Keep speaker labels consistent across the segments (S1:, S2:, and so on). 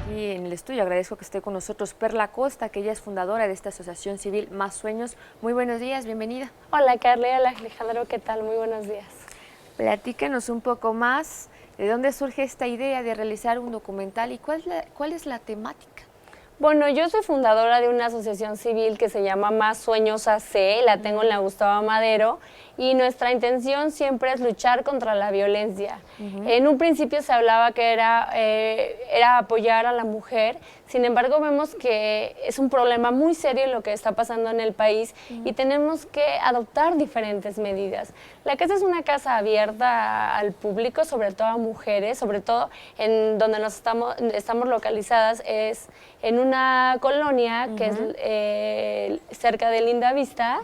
S1: aquí en el estudio. Agradezco que esté con nosotros Perla Costa, que ella es fundadora de esta asociación civil Más Sueños. Muy buenos días, bienvenida.
S2: Hola Carly, hola Alejandro, ¿qué tal? Muy buenos días.
S1: Platícanos un poco más de dónde surge esta idea de realizar un documental y cuál es la temática.
S2: Bueno, yo soy fundadora de una asociación civil que se llama Más Sueños AC, la tengo en la Gustavo Madero, y nuestra intención siempre es luchar contra la violencia. En un principio se hablaba que era apoyar a la mujer, sin embargo vemos que es un problema muy serio lo que está pasando en el país y tenemos que adoptar diferentes medidas. La casa es una casa abierta al público, sobre todo a mujeres, sobre todo en donde estamos localizadas es en una colonia que es cerca de Linda Vista,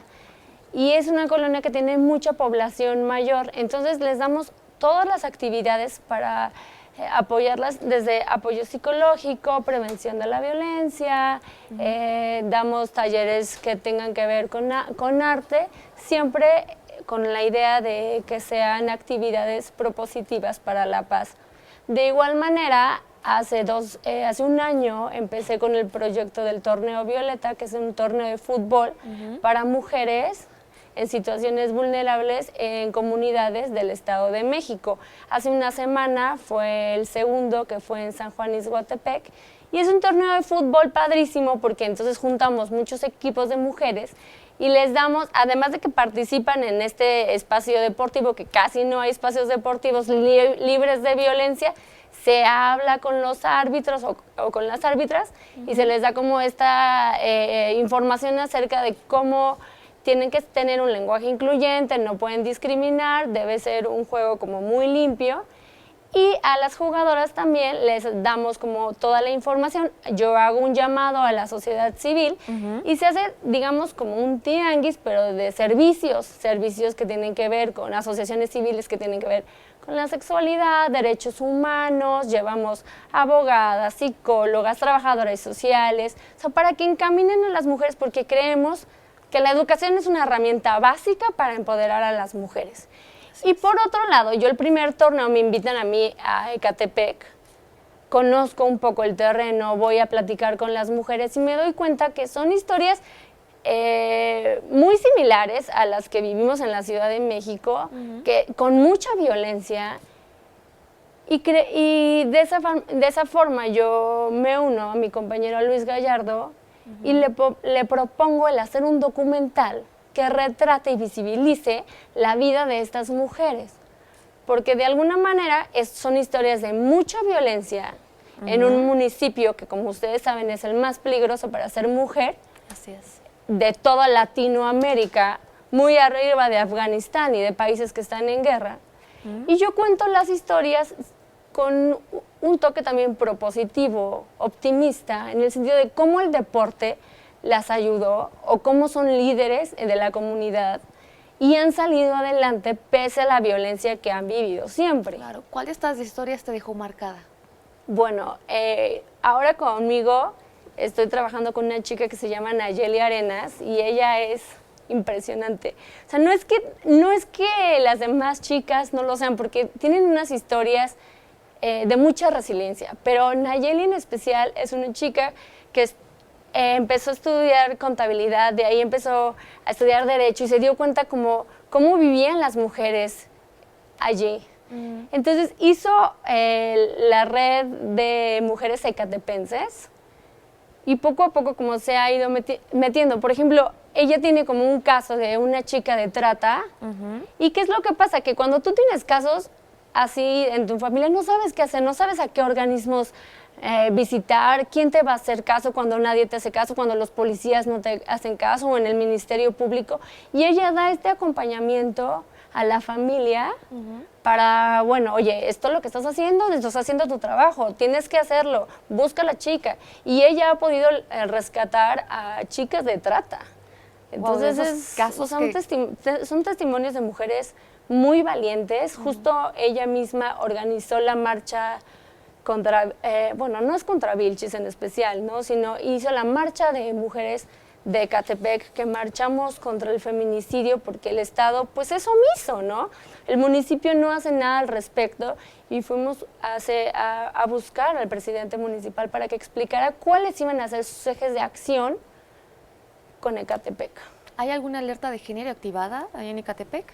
S2: y es una colonia que tiene mucha población mayor, entonces les damos todas las actividades para apoyarlas, desde apoyo psicológico, prevención de la violencia, damos talleres que tengan que ver con arte, siempre con la idea de que sean actividades propositivas para la paz. De igual manera, hace un año empecé con el proyecto del Torneo Violeta, que es un torneo de fútbol para mujeres en situaciones vulnerables en comunidades del Estado de México. Hace una semana fue el segundo, que fue en San Juan Ixhuatepec, y es un torneo de fútbol padrísimo porque entonces juntamos muchos equipos de mujeres y les damos, además de que participan en este espacio deportivo, que casi no hay espacios deportivos libres de violencia, se habla con los árbitros o con las árbitras y se les da como esta información acerca de cómo tienen que tener un lenguaje incluyente, no pueden discriminar, debe ser un juego como muy limpio. Y a las jugadoras también les damos como toda la información. Yo hago un llamado a la sociedad civil y se hace, digamos, como un tianguis, pero de servicios que tienen que ver con asociaciones civiles, que tienen que ver con la sexualidad, derechos humanos, llevamos abogadas, psicólogas, trabajadoras sociales, o sea, para que encaminen a las mujeres, porque creemos que la educación es una herramienta básica para empoderar a las mujeres. Y por otro lado, yo el primer torneo me invitan a mí a Ecatepec, conozco un poco el terreno, voy a platicar con las mujeres y me doy cuenta que son historias muy similares a las que vivimos en la Ciudad de México, que con mucha violencia, y de esa forma yo me uno a mi compañero Luis Gallardo y le propongo el hacer un documental que retrate y visibilice la vida de estas mujeres, porque de alguna manera son historias de mucha violencia en un municipio que, como ustedes saben, es el más peligroso para ser mujer.
S1: Así es.
S2: De toda Latinoamérica, muy arriba de Afganistán y de países que están en guerra. Y yo cuento las historias con un toque también propositivo, optimista, en el sentido de cómo el deporte las ayudó o cómo son líderes de la comunidad y han salido adelante pese a la violencia que han vivido siempre.
S1: Claro. ¿Cuál de estas historias te dejó marcada?
S2: Bueno, ahora conmigo estoy trabajando con una chica que se llama Nayeli Arenas y ella es impresionante. O sea, no es que las demás chicas no lo sean, porque tienen unas historias de mucha resiliencia, pero Nayeli en especial es una chica que empezó a estudiar contabilidad, de ahí empezó a estudiar derecho y se dio cuenta cómo vivían las mujeres allí. Entonces hizo la red de mujeres ecatepenses y poco a poco como se ha ido metiendo. Por ejemplo, ella tiene como un caso de una chica de trata. ¿Y qué es lo que pasa? Que cuando tú tienes casos así en tu familia no sabes qué hacer, no sabes a qué organismos visitar, quién te va a hacer caso cuando nadie te hace caso, cuando los policías no te hacen caso o en el Ministerio Público. Y ella da este acompañamiento a la familia para, bueno, oye, esto es lo que estás haciendo tu trabajo, tienes que hacerlo, busca a la chica. Y ella ha podido rescatar a chicas de trata. Entonces, son testimonios de mujeres muy valientes. Justo ella misma organizó la marcha contra, bueno, no es contra Vilchis en especial, ¿no? Sino hizo la marcha de mujeres de Ecatepec que marchamos contra el feminicidio porque el Estado pues es omiso, ¿no? El municipio no hace nada al respecto y fuimos a buscar al presidente municipal para que explicara cuáles iban a ser sus ejes de acción con Ecatepec.
S1: ¿Hay alguna alerta de género activada ahí en Ecatepec?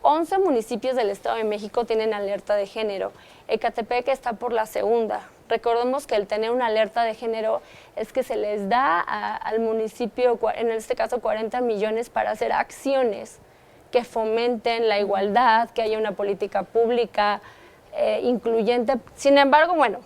S2: 11 municipios del Estado de México tienen alerta de género. Ecatepec está por la segunda. Recordemos que el tener una alerta de género es que se les da al municipio, en este caso 40 millones, para hacer acciones que fomenten la igualdad, que haya una política pública incluyente. Sin embargo, bueno,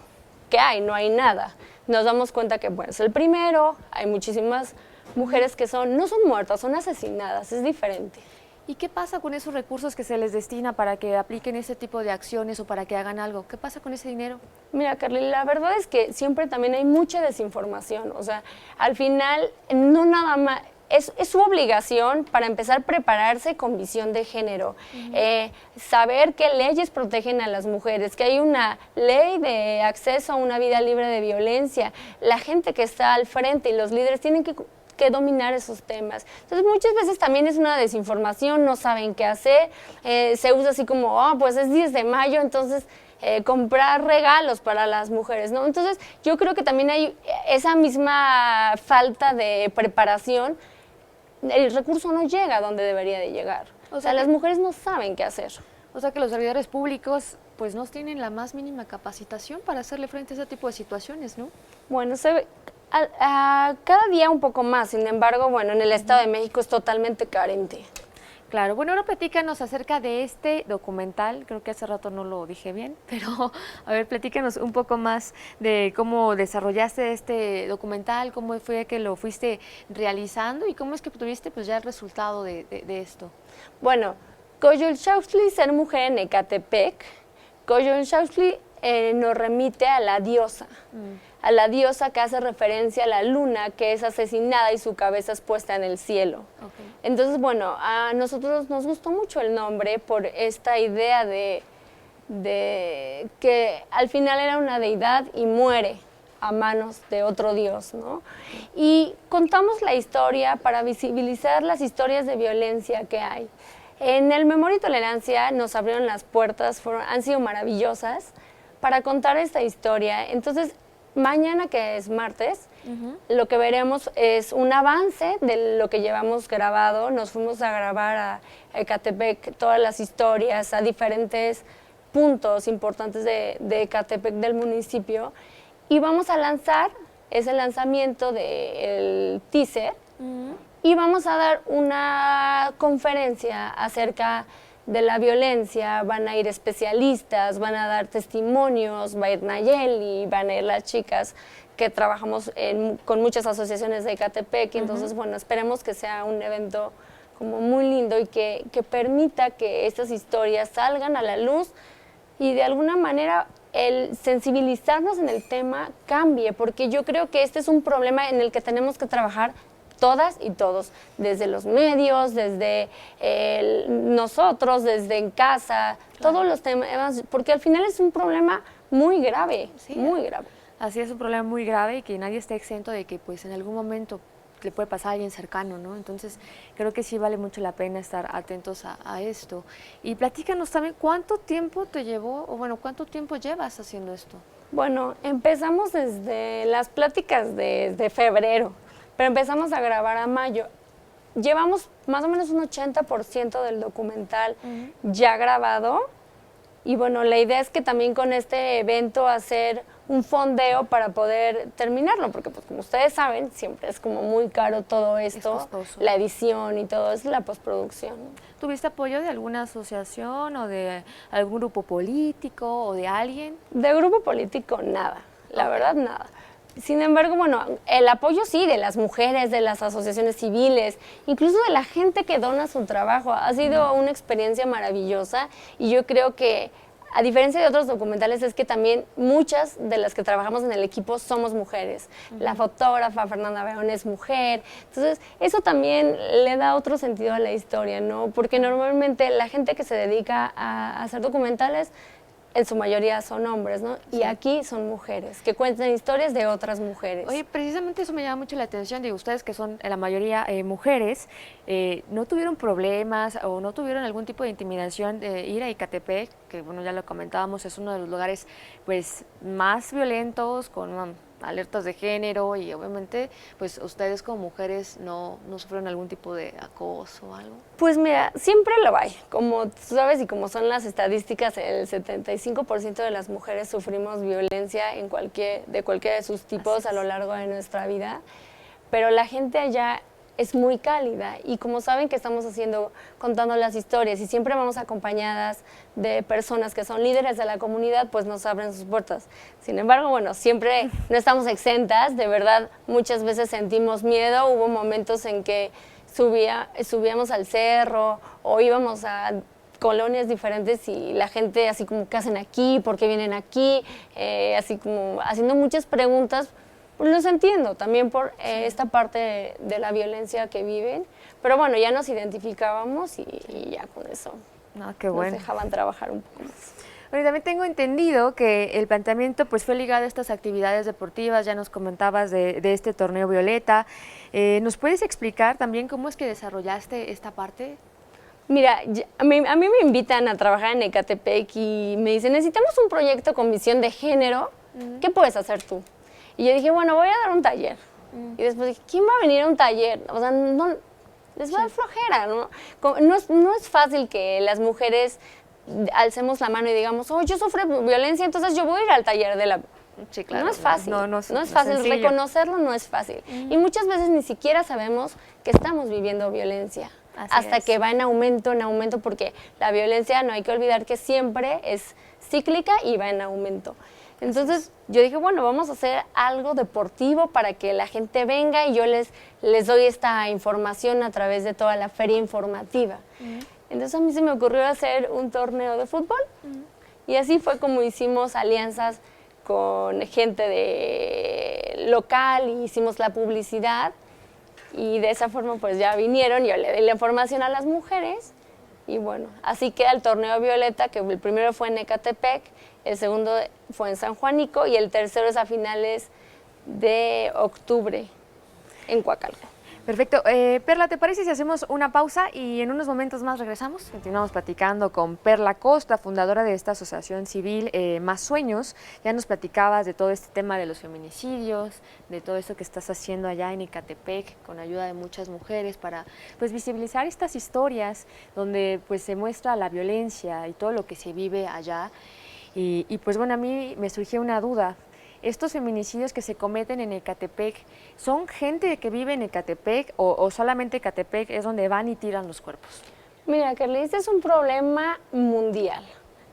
S2: ¿qué hay? No hay nada. Nos damos cuenta que bueno, es el primero, hay muchísimas mujeres que no son muertas, son asesinadas, es diferente.
S1: ¿Y qué pasa con esos recursos que se les destina para que apliquen ese tipo de acciones o para que hagan algo? ¿Qué pasa con ese dinero?
S2: Mira, Carly, la verdad es que siempre también hay mucha desinformación. O sea, al final, no nada más, es su obligación para empezar a prepararse con visión de género, saber qué leyes protegen a las mujeres, que hay una ley de acceso a una vida libre de violencia. La gente que está al frente y los líderes tienen que dominar esos temas. Entonces, muchas veces también es una desinformación, no saben qué hacer, se usa así como, pues es 10 de mayo, entonces comprar regalos para las mujeres, ¿no? Entonces, yo creo que también hay esa misma falta de preparación, el recurso no llega a donde debería de llegar. O sea, las mujeres no saben qué hacer.
S1: O sea, que los servidores públicos pues no tienen la más mínima capacitación para hacerle frente a ese tipo de situaciones, ¿no?
S2: Bueno, cada día un poco más, sin embargo, bueno, en el Estado de México es totalmente carente.
S1: Claro, bueno, ahora platícanos acerca de este documental, creo que hace rato no lo dije bien, pero a ver, platícanos un poco más de cómo desarrollaste este documental, cómo fue que lo fuiste realizando y cómo es que tuviste pues ya el resultado de esto.
S2: Bueno, Coyolxauhqui, ser mujer en Ecatepec, Coyolxauhqui nos remite a la diosa. A la diosa que hace referencia a la luna que es asesinada y su cabeza es puesta en el cielo. Okay. Entonces, bueno, a nosotros nos gustó mucho el nombre por esta idea de que al final era una deidad y muere a manos de otro dios, ¿no? Y contamos la historia para visibilizar las historias de violencia que hay. En el Memoria y Tolerancia nos abrieron las puertas, han sido maravillosas para contar esta historia. Entonces, mañana, que es martes, lo que veremos es un avance de lo que llevamos grabado. Nos fuimos a grabar a Ecatepec todas las historias, a diferentes puntos importantes de Ecatepec, del municipio, y vamos a lanzar ese lanzamiento del teaser y vamos a dar una conferencia acerca de la violencia. Van a ir especialistas, van a dar testimonios, va a ir Nayeli, van a ir las chicas que trabajamos con muchas asociaciones de Ecatepec. Entonces, bueno, esperemos que sea un evento como muy lindo y que permita que estas historias salgan a la luz y de alguna manera el sensibilizarnos en el tema cambie, porque yo creo que este es un problema en el que tenemos que trabajar todas y todos, desde los medios, desde nosotros, desde en casa, claro, todos los temas, porque al final es un problema muy grave, sí, muy grave.
S1: Así es, un problema muy grave y que nadie está exento de que pues en algún momento le puede pasar a alguien cercano, ¿no? Entonces creo que sí vale mucho la pena estar atentos a esto. Y platícanos también, ¿cuánto tiempo te llevó, o bueno, cuánto tiempo llevas haciendo esto?
S2: Bueno, empezamos desde las pláticas de febrero, pero empezamos a grabar a mayo. Llevamos más o menos un 80% del documental ya grabado. Y bueno, la idea es que también con este evento hacer un fondeo para poder terminarlo, porque pues como ustedes saben, siempre es como muy caro todo esto, la edición y todo, es la postproducción.
S1: ¿Tuviste apoyo de alguna asociación o de algún grupo político o de alguien?
S2: De grupo político nada, la verdad nada. Sin embargo, bueno, el apoyo sí de las mujeres, de las asociaciones civiles, incluso de la gente que dona su trabajo. Ha sido una experiencia maravillosa y yo creo que, a diferencia de otros documentales, es que también muchas de las que trabajamos en el equipo somos mujeres. La fotógrafa Fernanda Beón es mujer. Entonces, eso también le da otro sentido a la historia, ¿no? Porque normalmente la gente que se dedica a hacer documentales en su mayoría son hombres, ¿no?
S1: Sí.
S2: Y aquí son mujeres, que cuentan historias de otras mujeres.
S1: Oye, precisamente eso me llama mucho la atención. Digo, ustedes que son la mayoría mujeres, ¿no tuvieron problemas o no tuvieron algún tipo de intimidación de ir a Ecatepec? Que bueno, ya lo comentábamos, es uno de los lugares pues más violentos, con alertas de género y obviamente pues ustedes como mujeres no sufrieron algún tipo de acoso o algo.
S2: Pues mira, siempre lo hay. Como tú sabes y como son las estadísticas, el 75% de las mujeres sufrimos violencia de cualquiera de sus tipos a lo largo de nuestra vida. Pero la gente allá es muy cálida y como saben que estamos contando las historias y siempre vamos acompañadas de personas que son líderes de la comunidad, pues nos abren sus puertas. Sin embargo, bueno, siempre no estamos exentas, de verdad muchas veces sentimos miedo, hubo momentos en que subíamos al cerro o íbamos a colonias diferentes y la gente así como, ¿qué hacen aquí? ¿Por qué vienen aquí? Así como haciendo muchas preguntas. Pues los entiendo también por esta parte de la violencia que viven, pero bueno, ya nos identificábamos y ya con eso
S1: Qué bueno.
S2: nos dejaban trabajar un poco más.
S1: Bueno, también tengo entendido que el planteamiento pues fue ligado a estas actividades deportivas, ya nos comentabas de este torneo Violeta. ¿Nos puedes explicar también cómo es que desarrollaste esta parte?
S2: Mira, a mí me invitan a trabajar en Ecatepec y me dicen, necesitamos un proyecto con visión de género, ¿qué puedes hacer tú? Y yo dije, bueno, voy a dar un taller. Y después dije, ¿quién va a venir a un taller? O sea, no, les va a dar flojera, ¿no? No es fácil que las mujeres alcemos la mano y digamos, oh, yo sufro violencia, entonces yo voy a ir al taller de la...
S1: Sí, claro.
S2: No es fácil, no es fácil,
S1: sencillo.
S2: reconocerlo no es fácil. Y muchas veces ni siquiera sabemos que estamos viviendo violencia. Hasta que va en aumento, porque la violencia no hay que olvidar que siempre es cíclica y va en aumento. Entonces yo dije, bueno, vamos a hacer algo deportivo para que la gente venga y yo les doy esta información a través de toda la feria informativa. Entonces a mí se me ocurrió hacer un torneo de fútbol y así fue como hicimos alianzas con gente local y hicimos la publicidad y de esa forma pues ya vinieron, yo le di la información a las mujeres y bueno, así queda el torneo Violeta, que el primero fue en Ecatepec, el segundo fue en San Juanico y el tercero es a finales de octubre en Coacalco.
S1: Perfecto. Perla, ¿te parece si hacemos una pausa y en unos momentos más regresamos? Continuamos platicando con Perla Costa, fundadora de esta asociación civil Más Sueños. Ya nos platicabas de todo este tema de los feminicidios, de todo esto que estás haciendo allá en Ecatepec con ayuda de muchas mujeres para pues visibilizar estas historias donde pues se muestra la violencia y todo lo que se vive allá. Y pues bueno, a mí me surgió una duda. ¿Estos feminicidios que se cometen en Ecatepec son gente que vive en Ecatepec o solamente Ecatepec es donde van y tiran los cuerpos?
S2: Mira, Carly, este es un problema mundial.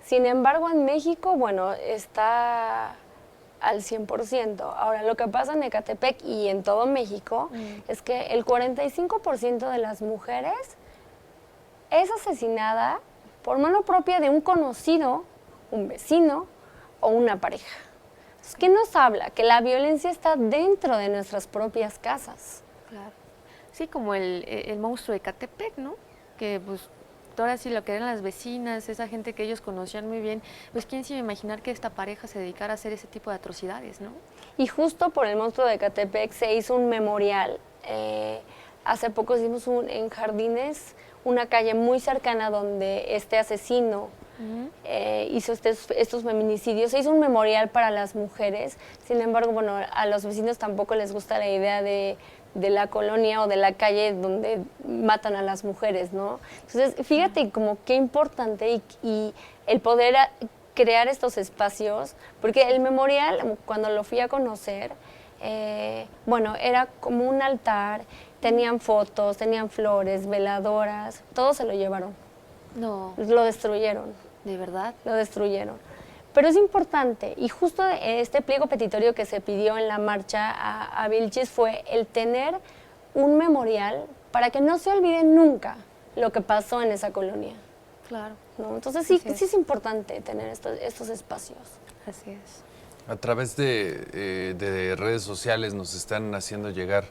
S2: Sin embargo, en México, bueno, está al 100%. Ahora, lo que pasa en Ecatepec y en todo México es que el 45% de las mujeres es asesinada por mano propia de un conocido, un vecino o una pareja. ¿Qué nos habla? Que la violencia está dentro de nuestras propias casas.
S1: Claro. Sí, como el monstruo de Ecatepec, ¿no? Que pues ahora sí lo que eran las vecinas, esa gente que ellos conocían muy bien, pues quién se iba a imaginar que esta pareja se dedicara a hacer ese tipo de atrocidades, ¿no?
S2: Y justo por el monstruo de Ecatepec se hizo un memorial. Hace poco hicimos en Jardines, una calle muy cercana donde este asesino hizo estos feminicidios. Se hizo un memorial para las mujeres. Sin embargo, bueno, a los vecinos tampoco les gusta la idea de la colonia o de la calle donde matan a las mujeres, ¿no? Entonces, fíjate como qué importante y el poder crear estos espacios, porque el memorial, cuando lo fui a conocer, bueno, era como un altar, tenían fotos, tenían flores, veladoras, todo se lo llevaron.
S1: No.
S2: Lo destruyeron.
S1: ¿De verdad?
S2: Lo destruyeron. Pero es importante, y justo este pliego petitorio que se pidió en la marcha a Vilchis fue el tener un memorial para que no se olvide nunca lo que pasó en esa colonia.
S1: Claro.
S2: ¿No? Entonces sí es importante tener estos espacios.
S1: Así es.
S3: A través de redes sociales nos están haciendo llegar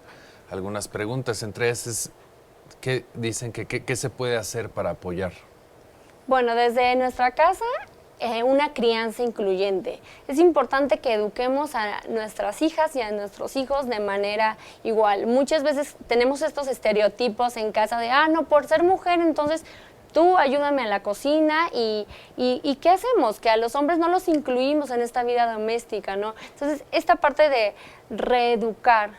S3: algunas preguntas, entre esas, ¿qué dicen? ¿Qué se puede hacer para apoyar?
S2: Bueno, desde nuestra casa una crianza incluyente. Es importante que eduquemos a nuestras hijas y a nuestros hijos de manera igual. Muchas veces tenemos estos estereotipos en casa de, no, por ser mujer, entonces tú ayúdame a la cocina y ¿qué hacemos? Que a los hombres no los incluimos en esta vida doméstica, ¿no? Entonces, esta parte de reeducar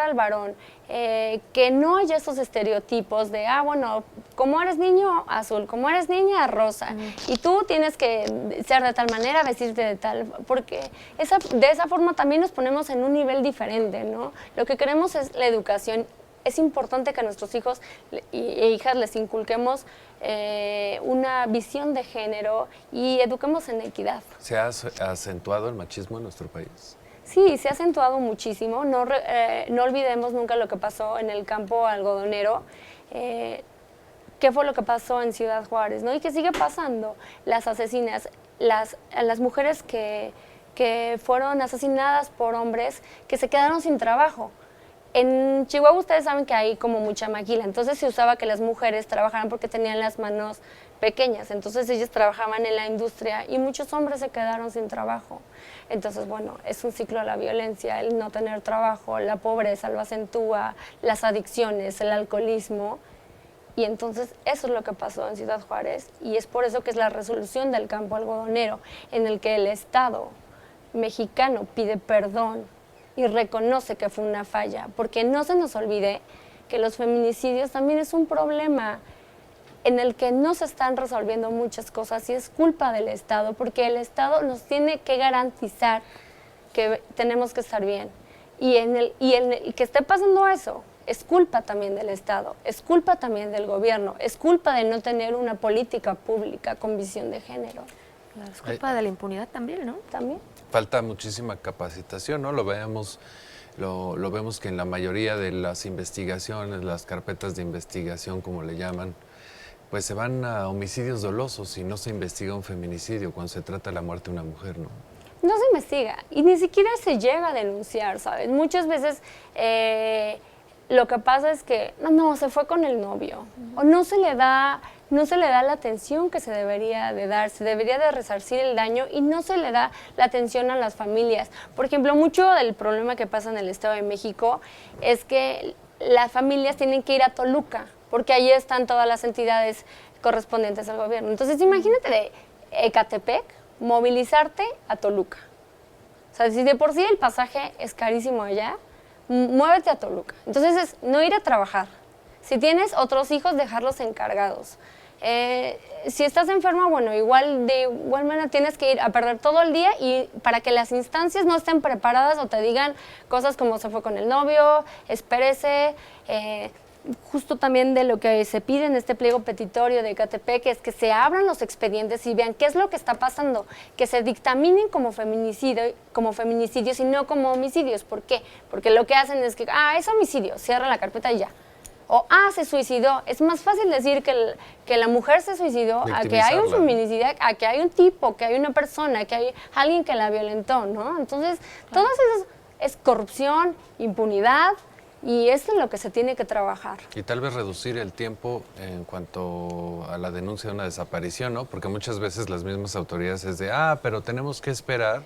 S2: al varón, que no haya esos estereotipos de, bueno, como eres niño, azul, como eres niña, rosa, y tú tienes que ser de tal manera, vestirte de tal, porque de esa forma también nos ponemos en un nivel diferente, ¿no? Lo que queremos es la educación. Es importante que a nuestros hijos e hijas les inculquemos una visión de género y eduquemos en equidad.
S3: ¿Se ha acentuado el machismo en nuestro país?
S2: Sí, se ha acentuado muchísimo. No olvidemos nunca lo que pasó en el campo algodonero. ¿Qué fue lo que pasó en Ciudad Juárez, ¿no? Y que sigue pasando. Las asesinas, las mujeres que fueron asesinadas por hombres que se quedaron sin trabajo. En Chihuahua ustedes saben que hay como mucha maquila, entonces se usaba que las mujeres trabajaran porque tenían las manos pequeñas, entonces ellas trabajaban en la industria y muchos hombres se quedaron sin trabajo. Entonces, bueno, es un ciclo de la violencia, el no tener trabajo, la pobreza lo acentúa, las adicciones, el alcoholismo. Y entonces eso es lo que pasó en Ciudad Juárez y es por eso que es la resolución del campo algodonero, en el que el Estado mexicano pide perdón y reconoce que fue una falla, porque no se nos olvide que los feminicidios también es un problema en el que no se están resolviendo muchas cosas y es culpa del Estado, porque el Estado nos tiene que garantizar que tenemos que estar bien. Y que esté pasando eso es culpa también del Estado, es culpa también del gobierno, es culpa de no tener una política pública con visión de género.
S1: Claro, es culpa de la impunidad también, ¿no?
S2: También.
S3: Falta muchísima capacitación, ¿no? Lo vemos que en la mayoría de las investigaciones, las carpetas de investigación, como le llaman, pues se van a homicidios dolosos y no se investiga un feminicidio cuando se trata de la muerte de una mujer, ¿no?
S2: No se investiga y ni siquiera se llega a denunciar, ¿sabes? Muchas veces lo que pasa es que, no, se fue con el novio, o no se le da la atención que se debería de dar, se debería de resarcir el daño y no se le da la atención a las familias. Por ejemplo, mucho del problema que pasa en el Estado de México es que las familias tienen que ir a Toluca, porque ahí están todas las entidades correspondientes al gobierno. Entonces, imagínate de Ecatepec movilizarte a Toluca. O sea, si de por sí el pasaje es carísimo allá, muévete a Toluca. Entonces, es no ir a trabajar. Si tienes otros hijos, dejarlos encargados. Si estás enferma, bueno, de igual manera tienes que ir a perder todo el día y para que las instancias no estén preparadas o te digan cosas como se fue con el novio, espérese. Justo también de lo que se pide en este pliego petitorio de Ecatepec es que se abran los expedientes y vean qué es lo que está pasando, que se dictaminen como feminicidios y no como homicidios. ¿Por qué? Porque lo que hacen es que, es homicidio, cierran la carpeta y ya. O, se suicidó. Es más fácil decir que la mujer se suicidó a que hay un feminicidio, a que hay un tipo, que hay una persona, que hay alguien que la violentó, ¿no? Entonces, todo eso es corrupción, impunidad, y eso es lo que se tiene que trabajar.
S3: Y tal vez reducir el tiempo en cuanto a la denuncia de una desaparición, ¿no? Porque muchas veces las mismas autoridades es de, pero tenemos que esperar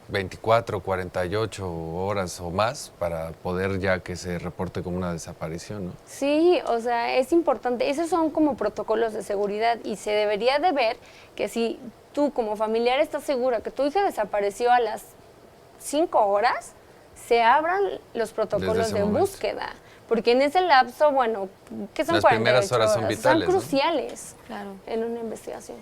S3: 24, 48 horas o más para poder ya que se reporte como una desaparición, ¿no?
S2: Sí, o sea, es importante. Esos son como protocolos de seguridad y se debería de ver que si tú como familiar estás segura que tu hija desapareció a las 5 horas, se abran los protocolos de búsqueda. Porque en ese lapso, bueno, ¿qué son 48 horas? Las primeras horas son vitales, son cruciales, ¿no? Claro, en una investigación.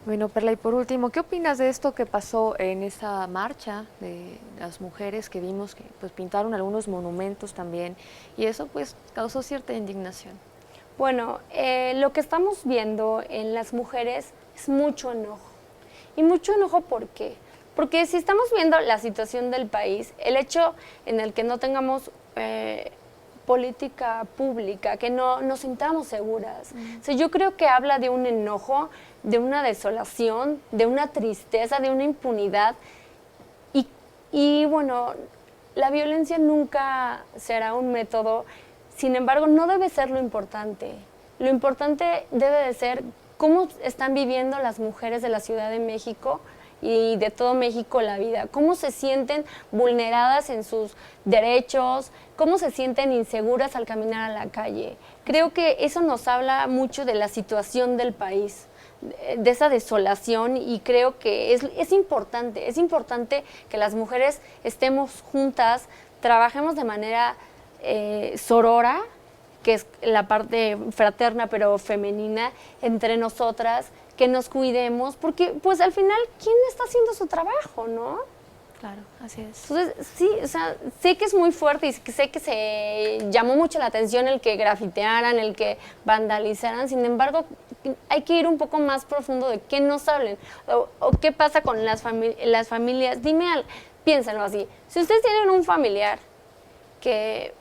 S1: Bueno, Perla, y por último, ¿qué opinas de esto que pasó en esa marcha de las mujeres que vimos que pues pintaron algunos monumentos también y eso pues causó cierta indignación?
S2: Bueno, lo que estamos viendo en las mujeres es mucho enojo. Y mucho enojo, ¿por qué? Porque si estamos viendo la situación del país, el hecho en el que no tengamos política pública, que no nos sintamos seguras. O sea, yo creo que habla de un enojo, de una desolación, de una tristeza, de una impunidad. Y bueno, la violencia nunca será un método, sin embargo, no debe ser lo importante. Lo importante debe de ser cómo están viviendo las mujeres de la Ciudad de México y de todo México la vida, cómo se sienten vulneradas en sus derechos, cómo se sienten inseguras al caminar a la calle. Creo que eso nos habla mucho de la situación del país, de esa desolación, y creo que es importante que las mujeres estemos juntas, trabajemos de manera sorora, que es la parte fraterna pero femenina, entre nosotras, que nos cuidemos, porque pues al final, ¿quién está haciendo su trabajo, no?
S1: Claro, así es.
S2: Entonces, sí, o sea, sé que es muy fuerte y sé que se llamó mucho la atención el que grafitearan, el que vandalizaran, sin embargo, hay que ir un poco más profundo de qué nos hablen, o qué pasa con las familias. Piénsenlo así, si ustedes tienen un familiar que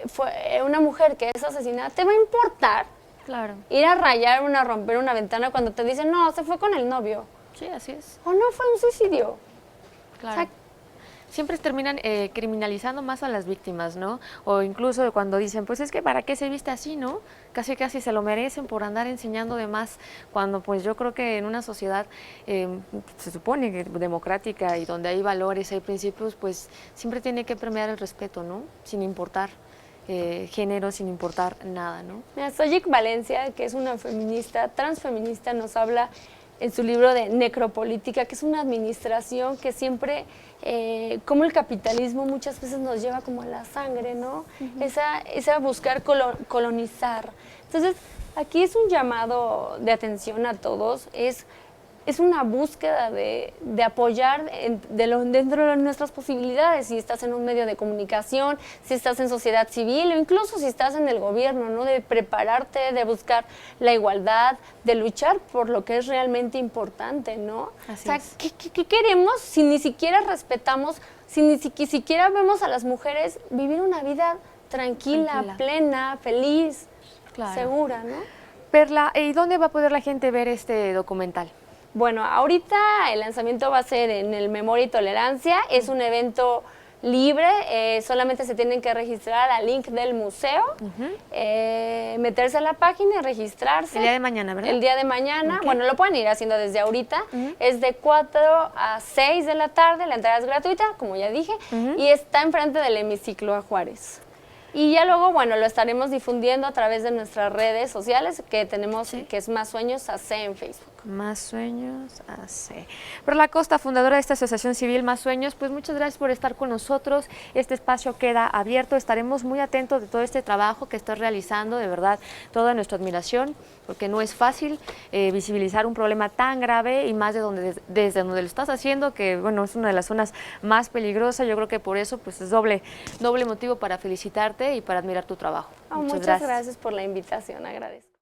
S2: fue una mujer que es asesinada, ¿te va a importar?
S1: Claro.
S2: Ir a rayar romper una ventana cuando te dicen, no, se fue con el novio.
S1: Sí, así es.
S2: O no, fue un suicidio.
S1: Claro. O sea, siempre terminan criminalizando más a las víctimas, ¿no? O incluso cuando dicen, pues es que ¿para qué se viste así, no? Casi se lo merecen por andar enseñando de más, cuando pues yo creo que en una sociedad se supone que democrática y donde hay valores, hay principios, pues siempre tiene que premiar el respeto, ¿no? Sin importar género, sin importar nada, ¿no?
S2: Mira, Xochitl Valencia, que es una feminista, transfeminista, nos habla en su libro de Necropolítica, que es una administración que siempre, como el capitalismo muchas veces nos lleva como a la sangre, ¿no? Esa buscar colonizar. Entonces, aquí es un llamado de atención a todos, es una búsqueda de apoyar dentro de nuestras posibilidades, si estás en un medio de comunicación, si estás en sociedad civil o incluso si estás en el gobierno, ¿no? De prepararte, de buscar la igualdad, de luchar por lo que es realmente importante, ¿no?
S1: Así
S2: o sea,
S1: es.
S2: ¿qué queremos si ni siquiera respetamos, si ni siquiera vemos a las mujeres vivir una vida tranquila, plena, feliz, segura, ¿no?
S1: Perla, ¿y dónde va a poder la gente ver este documental?
S2: Bueno, ahorita el lanzamiento va a ser en el Memoria y Tolerancia, es un evento libre, solamente se tienen que registrar al link del museo, meterse a la página y registrarse.
S1: El día de mañana, ¿verdad?
S2: El día de mañana,
S1: Okay.
S2: Bueno, lo pueden ir haciendo desde ahorita, es de 4 a 6 de la tarde, la entrada es gratuita, como ya dije, y está enfrente del hemiciclo a Juárez. Y ya luego, bueno, lo estaremos difundiendo a través de nuestras redes sociales que tenemos, que es Más Sueños AC en Facebook.
S1: Más Sueños AC. Perla Costa, fundadora de esta asociación civil Más Sueños, pues muchas gracias por estar con nosotros. Este espacio queda abierto, estaremos muy atentos de todo este trabajo que estás realizando, de verdad, toda nuestra admiración, porque no es fácil visibilizar un problema tan grave y más desde donde lo estás haciendo, que bueno, es una de las zonas más peligrosas. Yo creo que por eso pues es doble motivo para felicitarte y para admirar tu trabajo.
S2: Muchas gracias por la invitación, agradezco.